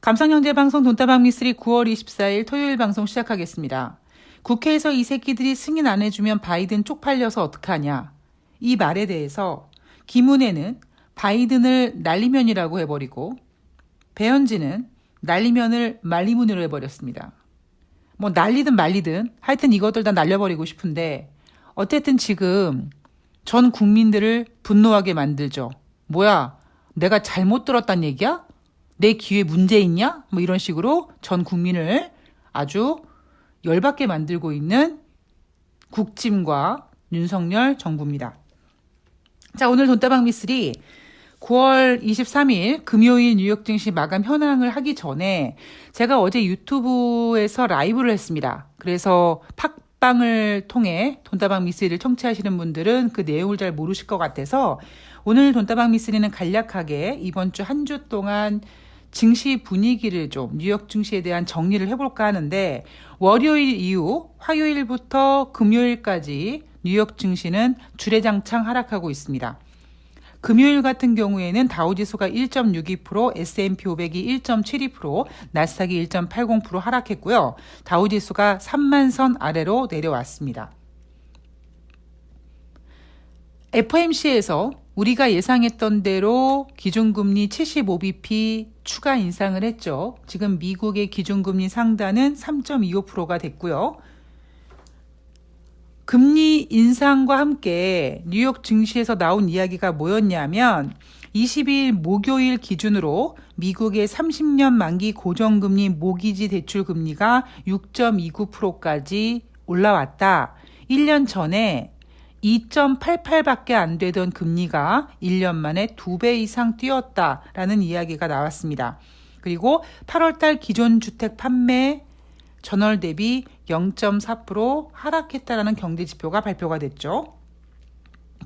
감성경제방송 돈다방 미쓰리 9월 24일 토요일 방송 시작하겠습니다. 국회에서 이 새끼들이 승인 안 해주면 바이든 쪽팔려서 어떡하냐. 이 말에 대해서 김은혜는 바이든을 날리면이라고 해버리고 배현진은 날리면을 말리문으로 해버렸습니다. 뭐 날리든 말리든 하여튼 이것들 다 날려버리고 싶은데 어쨌든 지금 전 국민들을 분노하게 만들죠. 뭐야, 내가 잘못 들었단 얘기야? 내 귀에 문제 있냐? 뭐 이런 식으로 전 국민을 아주 열받게 만들고 있는 국짐과 윤석열 정부입니다. 자, 오늘 돈다방 미쓰리 9월 23일 금요일 뉴욕 증시 마감 현황을 하기 전에 제가 어제 유튜브에서 라이브를 했습니다. 그래서 팟빵을 통해 돈다방 미쓰리를 청취하시는 분들은 그 내용을 잘 모르실 것 같아서 오늘 돈다방 미쓰리는 간략하게 이번 주 한 주 동안 증시 분위기를 좀 뉴욕 증시에 대한 정리를 해볼까 하는데 월요일 이후 화요일부터 금요일까지 뉴욕 증시는 주례장창 하락하고 있습니다. 금요일 같은 경우에는 다우지수가 1.62%, S&P 500이 1.72%, 나스닥이 1.80% 하락했고요. 다우지수가 3만 선 아래로 내려왔습니다. FOMC에서 우리가 예상했던 대로 기준금리 75bp 추가 인상을 했죠. 지금 미국의 기준금리 상단은 3.25%가 됐고요. 금리 인상과 함께 뉴욕 증시에서 나온 이야기가 뭐였냐면 22일 목요일 기준으로 미국의 30년 만기 고정금리 모기지 대출 금리가 6.29%까지 올라왔다. 1년 전에 2.88밖에 안 되던 금리가 1년 만에 2배 이상 뛰었다라는 이야기가 나왔습니다. 그리고 8월달 기존 주택 판매 전월 대비 0.4% 하락했다라는 경제지표가 발표가 됐죠.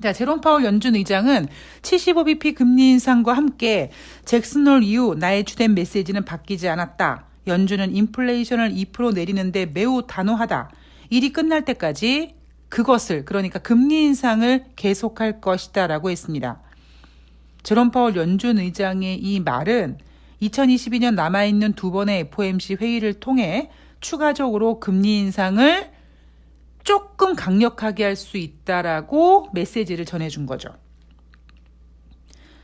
자, 제롬 파월 연준 의장은 75bp 금리 인상과 함께 잭슨홀 이후 나의 주된 메시지는 바뀌지 않았다. 연준은 인플레이션을 2% 내리는데 매우 단호하다. 일이 끝날 때까지 그것을, 그러니까 금리 인상을 계속할 것이다 라고 했습니다. 제롬 파월 연준 의장의 이 말은 2022년 남아있는 두 번의 FOMC 회의를 통해 추가적으로 금리 인상을 조금 강력하게 할 수 있다라고 메시지를 전해준 거죠.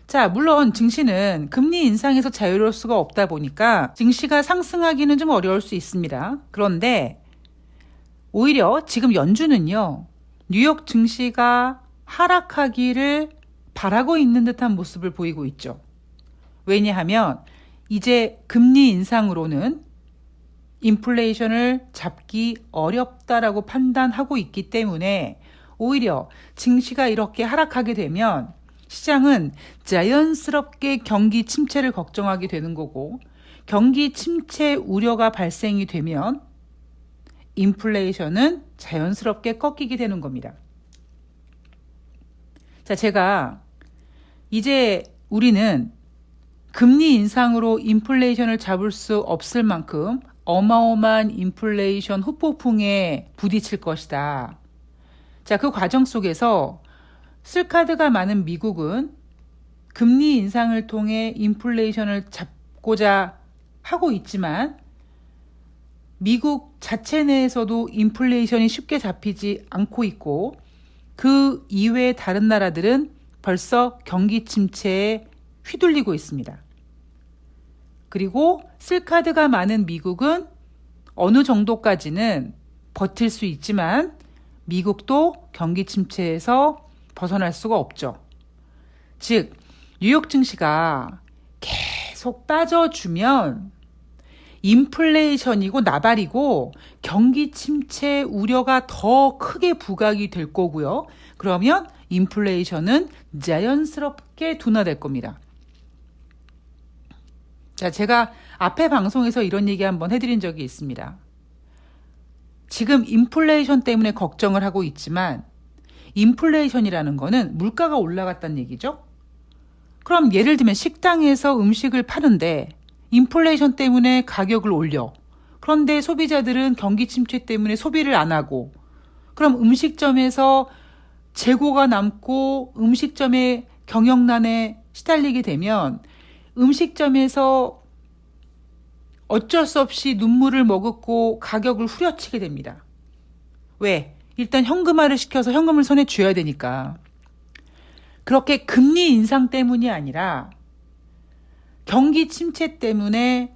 자, 물론 증시는 금리 인상에서 자유로울 수가 없다 보니까 증시가 상승하기는 좀 어려울 수 있습니다. 그런데 오히려 지금 연준은요, 뉴욕 증시가 하락하기를 바라고 있는 듯한 모습을 보이고 있죠. 왜냐하면 이제 금리 인상으로는 인플레이션을 잡기 어렵다라고 판단하고 있기 때문에 오히려 증시가 이렇게 하락하게 되면 시장은 자연스럽게 경기 침체를 걱정하게 되는 거고 경기 침체 우려가 발생이 되면 인플레이션은 자연스럽게 꺾이게 되는 겁니다. 자, 제가 이제 우리는 금리 인상으로 인플레이션을 잡을 수 없을 만큼 어마어마한 인플레이션 후폭풍에 부딪힐 것이다. 자, 그 과정 속에서 쓸카드가 많은 미국은 금리 인상을 통해 인플레이션을 잡고자 하고 있지만 미국 자체 내에서도 인플레이션이 쉽게 잡히지 않고 있고 그 이외의 다른 나라들은 벌써 경기 침체에 휘둘리고 있습니다. 그리고 쓸카드가 많은 미국은 어느 정도까지는 버틸 수 있지만 미국도 경기 침체에서 벗어날 수가 없죠. 즉, 뉴욕 증시가 계속 빠져주면 인플레이션이고 나발이고 경기 침체 우려가 더 크게 부각이 될 거고요. 그러면 인플레이션은 자연스럽게 둔화될 겁니다. 자, 제가 앞에 방송에서 이런 얘기 한번 해드린 적이 있습니다. 지금 인플레이션 때문에 걱정을 하고 있지만 인플레이션이라는 거는 물가가 올라갔다는 얘기죠. 그럼 예를 들면 식당에서 음식을 파는데 인플레이션 때문에 가격을 올려. 그런데 소비자들은 경기 침체 때문에 소비를 안 하고 그럼 음식점에서 재고가 남고 음식점의 경영난에 시달리게 되면 음식점에서 어쩔 수 없이 눈물을 머금고 가격을 후려치게 됩니다. 왜? 일단 현금화를 시켜서 현금을 손에 쥐어야 되니까. 그렇게 금리 인상 때문이 아니라 경기 침체 때문에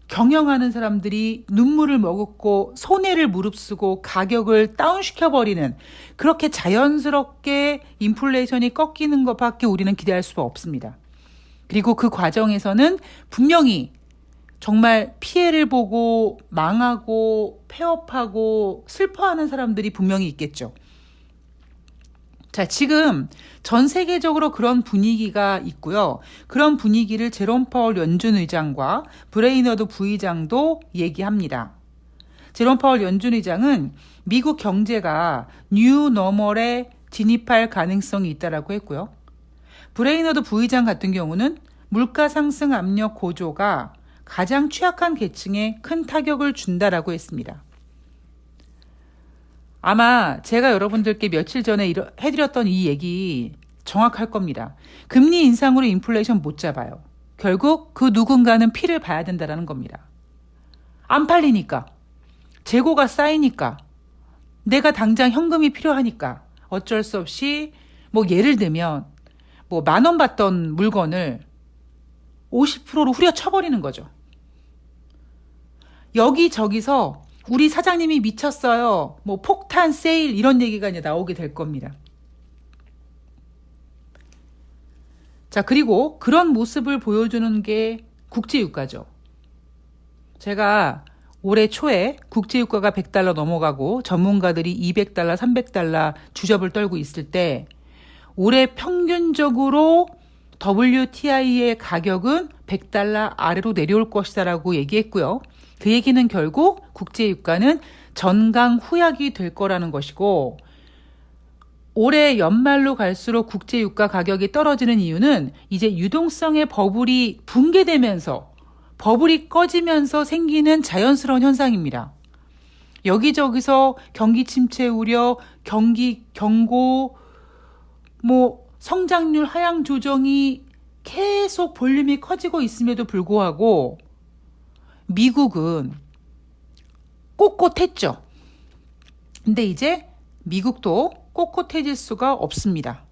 경영하는 사람들이 눈물을 머금고 손해를 무릅쓰고 가격을 다운시켜버리는, 그렇게 자연스럽게 인플레이션이 꺾이는 것밖에 우리는 기대할 수가 없습니다. 그리고 그 과정에서는 분명히 정말 피해를 보고 망하고 폐업하고 슬퍼하는 사람들이 분명히 있겠죠. 자, 지금 전 세계적으로 그런 분위기가 있고요. 그런 분위기를 제롬 파월 연준 의장과 브레이너드 부의장도 얘기합니다. 제롬 파월 연준 의장은 미국 경제가 뉴 노멀에 진입할 가능성이 있다라고 했고요. 브레이너드 부의장 같은 경우는 물가 상승 압력 고조가 가장 취약한 계층에 큰 타격을 준다라고 했습니다. 아마 제가 여러분들께 며칠 전에 해드렸던 이 얘기 정확할 겁니다. 금리 인상으로 인플레이션 못 잡아요. 결국 그 누군가는 피를 봐야 된다는 겁니다. 안 팔리니까, 재고가 쌓이니까, 내가 당장 현금이 필요하니까 어쩔 수 없이 예를 들면 10,000원 받던 물건을 50%로 후려쳐버리는 거죠. 여기저기서 우리 사장님이 미쳤어요. 폭탄 세일 이런 얘기가 이제 나오게 될 겁니다. 자, 그리고 그런 모습을 보여주는 게 국제유가죠. 제가 올해 초에 국제유가가 $100 넘어가고 전문가들이 $200, $300 주접을 떨고 있을 때 올해 평균적으로 WTI의 가격은 $100 아래로 내려올 것이다라고 얘기했고요. 그 얘기는 결국 국제유가는 전강 후약이 될 거라는 것이고, 올해 연말로 갈수록 국제유가 가격이 떨어지는 이유는 이제 유동성의 버블이 붕괴되면서, 버블이 꺼지면서 생기는 자연스러운 현상입니다. 여기저기서 경기 침체 우려, 경기 경고, 성장률 하향 조정이 계속 볼륨이 커지고 있음에도 불구하고 미국은 꼿꼿했죠. 근데 이제 미국도 꼿꼿해질 수가 없습니다.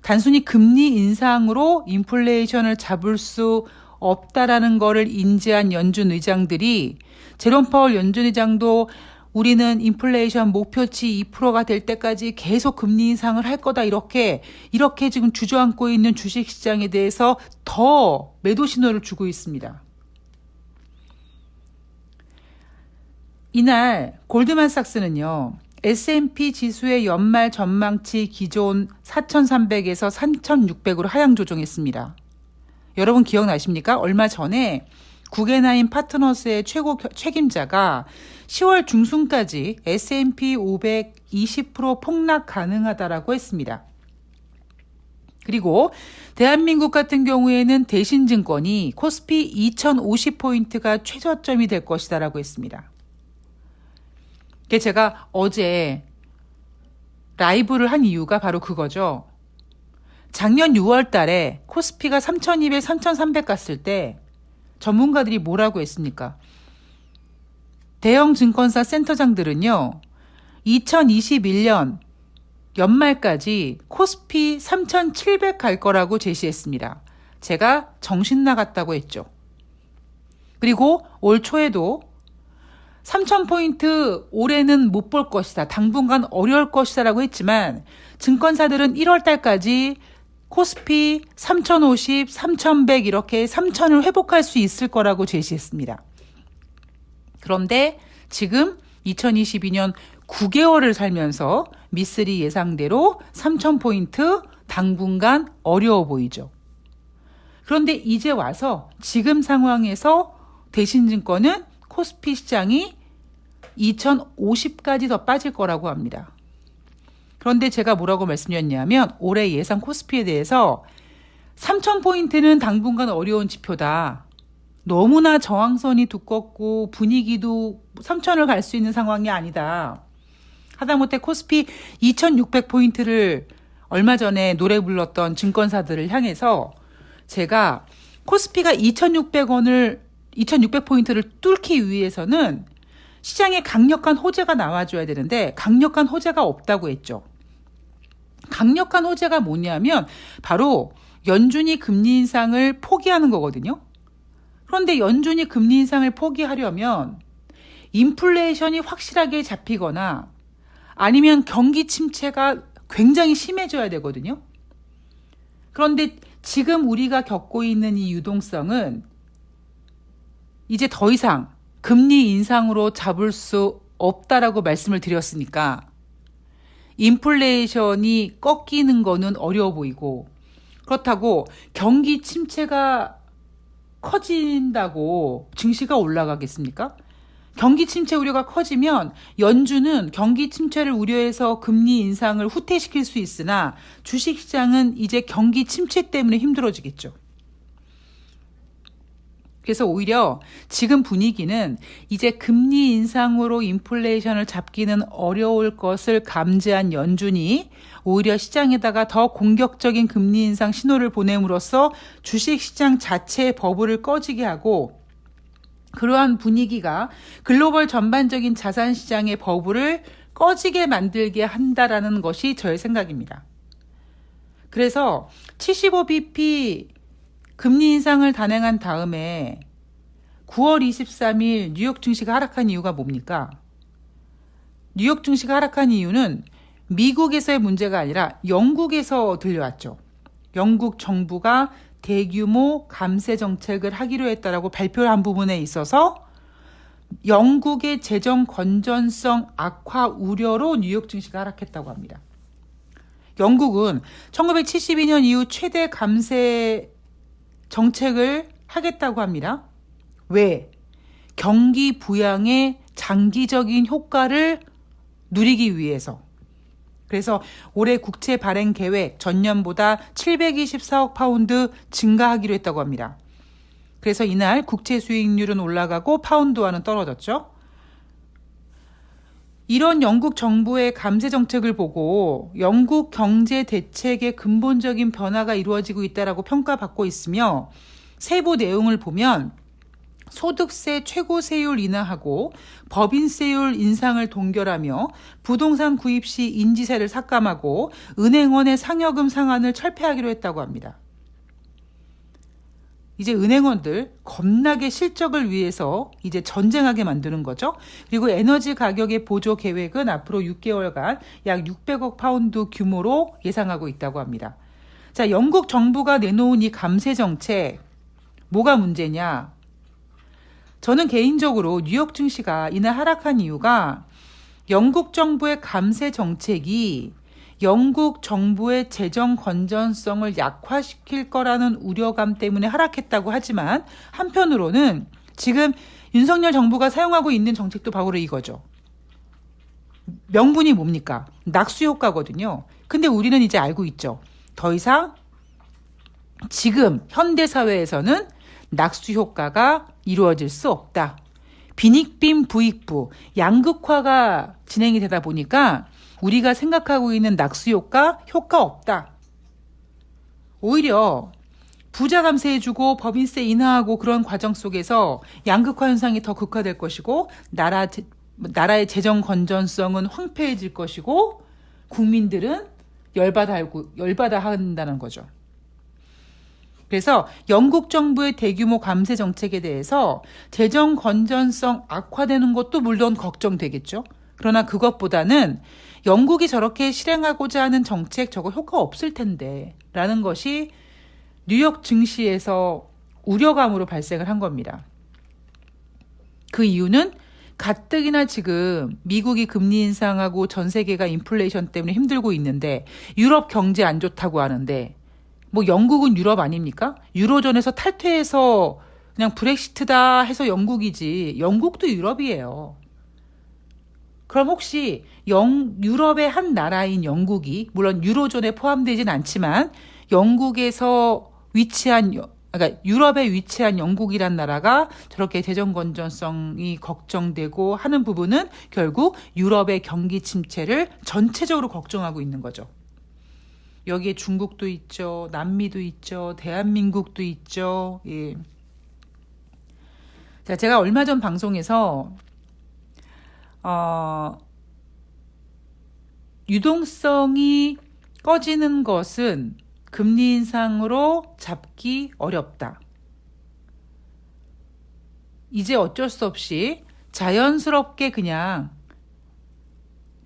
단순히 금리 인상으로 인플레이션을 잡을 수 없다라는 거를 인지한 연준 의장들이, 제롬 파월 연준 의장도 우리는 인플레이션 목표치 2%가 될 때까지 계속 금리 인상을 할 거다, 이렇게 지금 주저앉고 있는 주식시장에 대해서 더 매도 신호를 주고 있습니다. 이날 골드만삭스는요, S&P 지수의 연말 전망치 기존 4,300에서 3,600으로 하향 조정했습니다. 여러분 기억나십니까? 얼마 전에 구겐하임 파트너스의 최고 책임자가 10월 중순까지 S&P 500 20% 폭락 가능하다라고 했습니다. 그리고 대한민국 같은 경우에는 대신증권이 코스피 2050포인트가 최저점이 될 것이다라고 했습니다. 제가 어제 라이브를 한 이유가 바로 그거죠. 작년 6월 달에 코스피가 3,200, 3,300 갔을 때 전문가들이 뭐라고 했습니까? 대형 증권사 센터장들은요, 2021년 연말까지 코스피 3,700 갈 거라고 제시했습니다. 제가 정신 나갔다고 했죠. 그리고 올 초에도 3,000포인트 올해는 못 볼 것이다, 당분간 어려울 것이다 라고 했지만 증권사들은 1월 달까지 코스피 3,050, 3,100 이렇게 3,000을 회복할 수 있을 거라고 제시했습니다. 그런데 지금 2022년 9개월을 살면서 미쓰리 예상대로 3,000포인트 당분간 어려워 보이죠. 그런데 이제 와서 지금 상황에서 대신증권은 코스피 시장이 2050까지 더 빠질 거라고 합니다. 그런데 제가 뭐라고 말씀드렸냐면 올해 예상 코스피에 대해서 3,000포인트는 당분간 어려운 지표다. 너무나 저항선이 두껍고 분위기도 3,000을 갈 수 있는 상황이 아니다. 하다못해 코스피 2,600포인트를 얼마 전에 노래 불렀던 증권사들을 향해서 제가 코스피가 2600포인트를 뚫기 위해서는 시장에 강력한 호재가 나와줘야 되는데 강력한 호재가 없다고 했죠. 강력한 호재가 뭐냐면 바로 연준이 금리 인상을 포기하는 거거든요. 그런데 연준이 금리 인상을 포기하려면 인플레이션이 확실하게 잡히거나 아니면 경기 침체가 굉장히 심해져야 되거든요. 그런데 지금 우리가 겪고 있는 이 유동성은 이제 더 이상 금리 인상으로 잡을 수 없다라고 말씀을 드렸으니까 인플레이션이 꺾이는 거는 어려워 보이고 그렇다고 경기 침체가 커진다고 증시가 올라가겠습니까? 경기 침체 우려가 커지면 연준은 경기 침체를 우려해서 금리 인상을 후퇴시킬 수 있으나 주식시장은 이제 경기 침체 때문에 힘들어지겠죠. 그래서 오히려 지금 분위기는 이제 금리 인상으로 인플레이션을 잡기는 어려울 것을 감지한 연준이 오히려 시장에다가 더 공격적인 금리 인상 신호를 보냄으로써 주식시장 자체의 버블을 꺼지게 하고 그러한 분위기가 글로벌 전반적인 자산시장의 버블을 꺼지게 만들게 한다라는 것이 저의 생각입니다. 그래서 75bp 금리 인상을 단행한 다음에 9월 23일 뉴욕 증시가 하락한 이유가 뭡니까? 뉴욕 증시가 하락한 이유는 미국에서의 문제가 아니라 영국에서 들려왔죠. 영국 정부가 대규모 감세 정책을 하기로 했다라고 발표를 한 부분에 있어서 영국의 재정 건전성 악화 우려로 뉴욕 증시가 하락했다고 합니다. 영국은 1972년 이후 최대 감세 정책을 하겠다고 합니다. 왜? 경기 부양의 장기적인 효과를 누리기 위해서. 그래서 올해 국채 발행 계획 전년보다 724억 파운드 증가하기로 했다고 합니다. 그래서 이날 국채 수익률은 올라가고 파운드와는 떨어졌죠. 이런 영국 정부의 감세 정책을 보고 영국 경제 대책의 근본적인 변화가 이루어지고 있다라고 평가받고 있으며 세부 내용을 보면 소득세 최고세율 인하하고 법인세율 인상을 동결하며 부동산 구입 시 인지세를 삭감하고 은행원의 상여금 상한을 철폐하기로 했다고 합니다. 이제 은행원들 겁나게 실적을 위해서 이제 전쟁하게 만드는 거죠. 그리고 에너지 가격의 보조 계획은 앞으로 6개월간 약 600억 파운드 규모로 예상하고 있다고 합니다. 자, 영국 정부가 내놓은 이 감세 정책 뭐가 문제냐? 저는 개인적으로 뉴욕 증시가 이날 하락한 이유가 영국 정부의 감세 정책이 영국 정부의 재정 건전성을 약화시킬 거라는 우려감 때문에 하락했다고 하지만 한편으로는 지금 윤석열 정부가 사용하고 있는 정책도 바로 이거죠. 명분이 뭡니까? 낙수 효과거든요. 근데 우리는 이제 알고 있죠. 더 이상 지금 현대 사회에서는 낙수 효과가 이루어질 수 없다. 빈익빈 부익부, 양극화가 진행이 되다 보니까 우리가 생각하고 있는 낙수 효과 없다. 오히려 부자 감세해주고 법인세 인하하고 그런 과정 속에서 양극화 현상이 더 극화될 것이고 나라의 재정 건전성은 황폐해질 것이고 국민들은 열받아 한다는 거죠. 그래서 영국 정부의 대규모 감세 정책에 대해서 재정 건전성 악화되는 것도 물론 걱정되겠죠. 그러나 그것보다는 영국이 저렇게 실행하고자 하는 정책 저거 효과 없을 텐데 라는 것이 뉴욕 증시에서 우려감으로 발생을 한 겁니다. 그 이유는 가뜩이나 지금 미국이 금리 인상하고 전 세계가 인플레이션 때문에 힘들고 있는데 유럽 경제 안 좋다고 하는데 뭐 영국은 유럽 아닙니까? 유로존에서 탈퇴해서 그냥 브렉시트다 해서 영국이지 영국도 유럽이에요. 그럼 혹시 유럽의 한 나라인 영국이 물론 유로존에 포함되진 않지만 영국에서 그러니까 유럽에 위치한 영국이란 나라가 저렇게 재정 건전성이 걱정되고 하는 부분은 결국 유럽의 경기 침체를 전체적으로 걱정하고 있는 거죠. 여기에 중국도 있죠. 남미도 있죠. 대한민국도 있죠. 예. 자, 제가 얼마 전 방송에서 유동성이 꺼지는 것은 금리 인상으로 잡기 어렵다. 이제 어쩔 수 없이 자연스럽게 그냥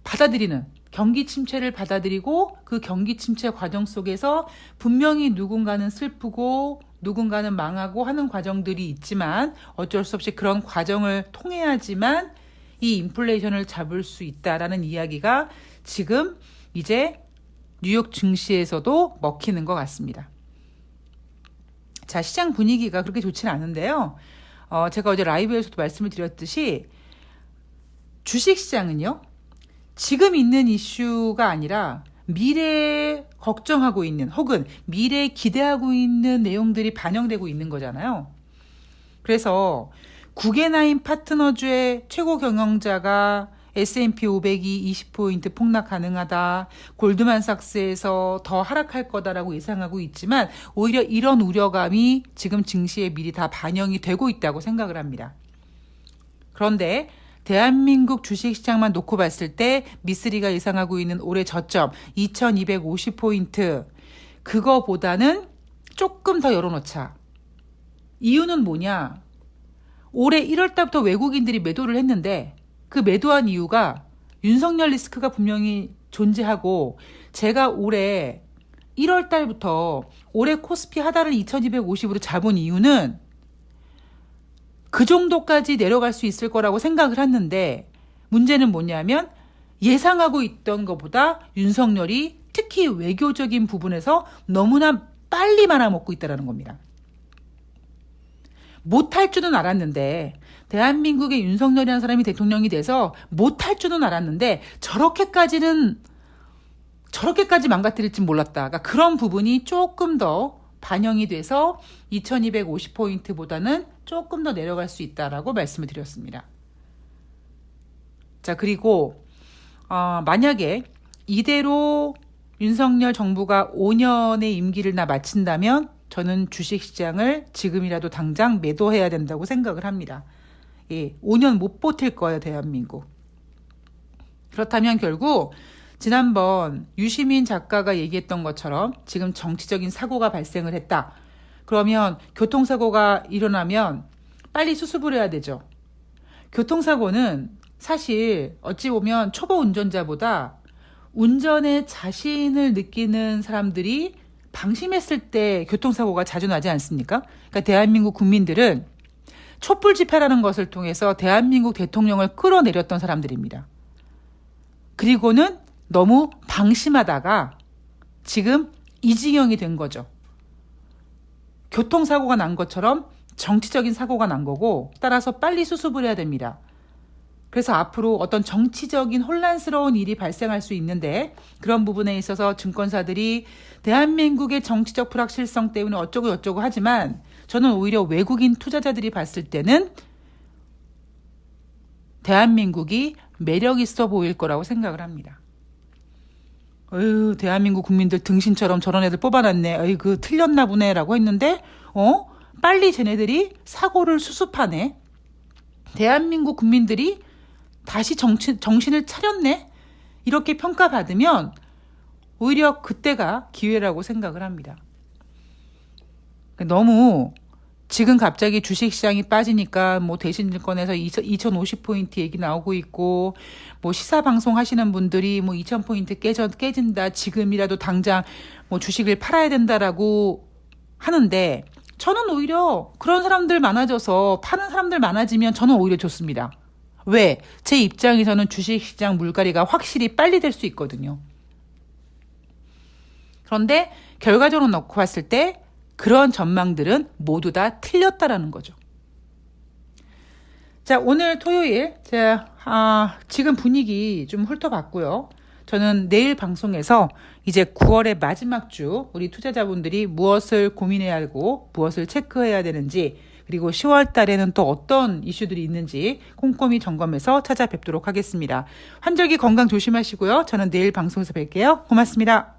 받아들이는, 경기 침체를 받아들이고 그 경기 침체 과정 속에서 분명히 누군가는 슬프고 누군가는 망하고 하는 과정들이 있지만 어쩔 수 없이 그런 과정을 통해야지만 이 인플레이션을 잡을 수 있다라는 이야기가 지금 이제 뉴욕 증시에서도 먹히는 것 같습니다. 자, 시장 분위기가 그렇게 좋지는 않은데요. 제가 어제 라이브에서도 말씀을 드렸듯이 주식시장은요, 지금 있는 이슈가 아니라 미래에 걱정하고 있는 혹은 미래에 기대하고 있는 내용들이 반영되고 있는 거잖아요. 그래서 구겐하임 파트너주의 최고 경영자가 S&P 500이 20포인트 폭락 가능하다. 골드만삭스에서 더 하락할 거다라고 예상하고 있지만 오히려 이런 우려감이 지금 증시에 미리 다 반영이 되고 있다고 생각을 합니다. 그런데 대한민국 주식시장만 놓고 봤을 때 미쓰리가 예상하고 있는 올해 저점 2250포인트 그거보다는 조금 더 열어놓자. 이유는 뭐냐? 올해 1월 달부터 외국인들이 매도를 했는데 그 매도한 이유가 윤석열 리스크가 분명히 존재하고 제가 올해 1월 달부터 올해 코스피 하단을 2250으로 잡은 이유는 그 정도까지 내려갈 수 있을 거라고 생각을 했는데 문제는 뭐냐면 예상하고 있던 것보다 윤석열이 특히 외교적인 부분에서 너무나 빨리 말아먹고 있다는 겁니다. 못할 줄은 알았는데 대한민국의 윤석열이라는 사람이 대통령이 돼서 못할 줄은 알았는데 저렇게까지 망가뜨릴지 몰랐다. 그러니까 그런 부분이 조금 더 반영이 돼서 2250포인트보다는 조금 더 내려갈 수 있다라고 말씀을 드렸습니다. 자, 그리고 만약에 이대로 윤석열 정부가 5년의 임기를 마친다면 저는 주식시장을 지금이라도 당장 매도해야 된다고 생각을 합니다. 예, 5년 못 버틸 거예요, 대한민국. 그렇다면 결국 지난번 유시민 작가가 얘기했던 것처럼 지금 정치적인 사고가 발생을 했다. 그러면 교통사고가 일어나면 빨리 수습을 해야 되죠. 교통사고는 사실 어찌 보면 초보 운전자보다 운전에 자신을 느끼는 사람들이 방심했을 때 교통사고가 자주 나지 않습니까? 그러니까 대한민국 국민들은 촛불 집회라는 것을 통해서 대한민국 대통령을 끌어내렸던 사람들입니다. 그리고는 너무 방심하다가 지금 이 지경이 된 거죠. 교통사고가 난 것처럼 정치적인 사고가 난 거고 따라서 빨리 수습을 해야 됩니다. 그래서 앞으로 어떤 정치적인 혼란스러운 일이 발생할 수 있는데 그런 부분에 있어서 증권사들이 대한민국의 정치적 불확실성 때문에 어쩌고 저쩌고 하지만 저는 오히려 외국인 투자자들이 봤을 때는 대한민국이 매력 있어 보일 거라고 생각을 합니다. 어휴, 대한민국 국민들 등신처럼 저런 애들 뽑아놨네. 어이구, 틀렸나 보네라고 했는데 빨리 쟤네들이 사고를 수습하네. 대한민국 국민들이 다시 정신을 차렸네. 이렇게 평가받으면 오히려 그때가 기회라고 생각을 합니다. 너무 지금 갑자기 주식시장이 빠지니까 뭐 대신증권에서 2050포인트 얘기 나오고 있고 뭐 시사방송 하시는 분들이 뭐 2000포인트 깨진다. 지금이라도 당장 뭐 주식을 팔아야 된다라고 하는데 저는 오히려 그런 사람들 많아져서 파는 사람들 많아지면 저는 오히려 좋습니다. 왜? 제 입장에서는 주식시장 물갈이가 확실히 빨리 될 수 있거든요. 그런데 결과적으로 놓고 봤을 때 그런 전망들은 모두 다 틀렸다라는 거죠. 자, 오늘 토요일 제가 지금 분위기 좀 훑어봤고요. 저는 내일 방송에서 이제 9월의 마지막 주 우리 투자자분들이 무엇을 고민해야 하고 무엇을 체크해야 되는지 그리고 10월 달에는 또 어떤 이슈들이 있는지 꼼꼼히 점검해서 찾아뵙도록 하겠습니다. 환절기 건강 조심하시고요. 저는 내일 방송에서 뵐게요. 고맙습니다.